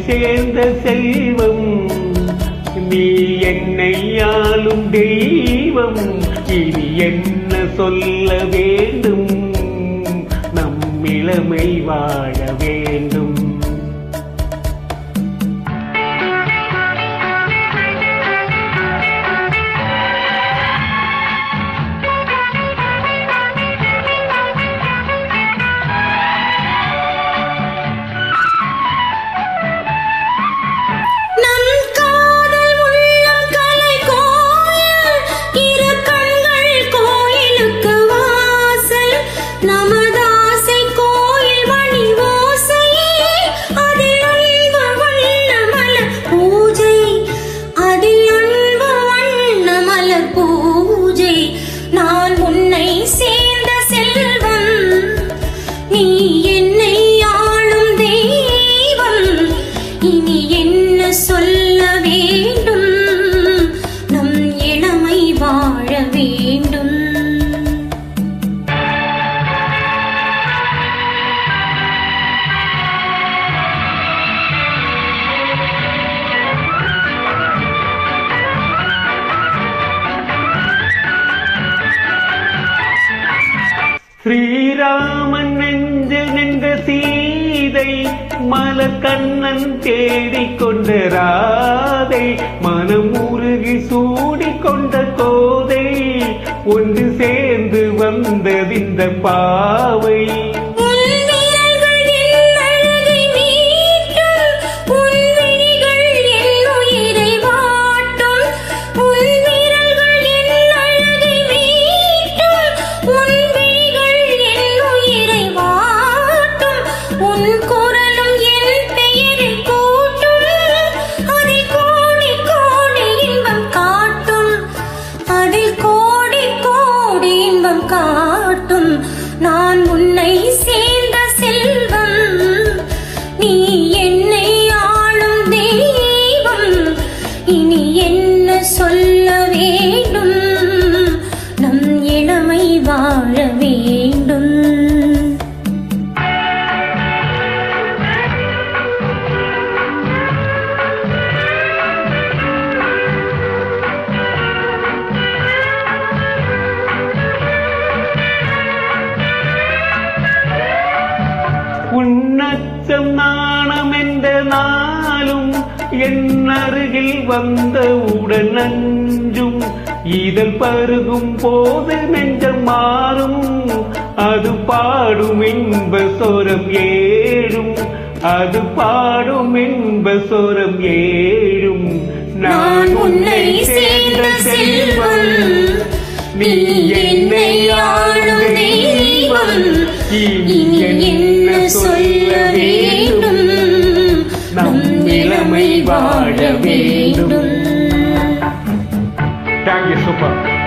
சேர்ந்த செல்வம், நீ என்னை ஆளும் தெய்வம். இனி என்ன சொல்ல வேண்டும், நம் இளமை வாழ வேண்டும். ஸ்ரீராமன் நெஞ்சில் நின்ற சீதை, மலர் கண்ணன் தேடிக்கொண்ட ராதை, மனம் உருகி சூடிக்கொண்ட கோதை, ஒன்று சேர்ந்து வந்ததிந்த பாவை. நான் உன்னை சேர்ந்த செல்வம், நீ என்னை ஆளும் தெய்வம். இனி என்ன சொல்ல வேண்டும், நம் இளமை வாழ வேண்டும். உன்னச்சம் நாணம் என்ற நாளும் என் அருகில் வந்த உடன் நஞ்சும், இதழ் பருகும் போது நெஞ்சம் மாறும், அது பாடும் இன்ப சொரம் ஏழும், அது பாடும் இன்ப சொரம் ஏழும். நான் உன்னை சேர்ந்த செல்வம், நீ என்னை ஆளும் தெய்வம். இனி என்ன சொல்ல வேண்டும், நம் இளமை வாழ வேண்டும். Thank you, super.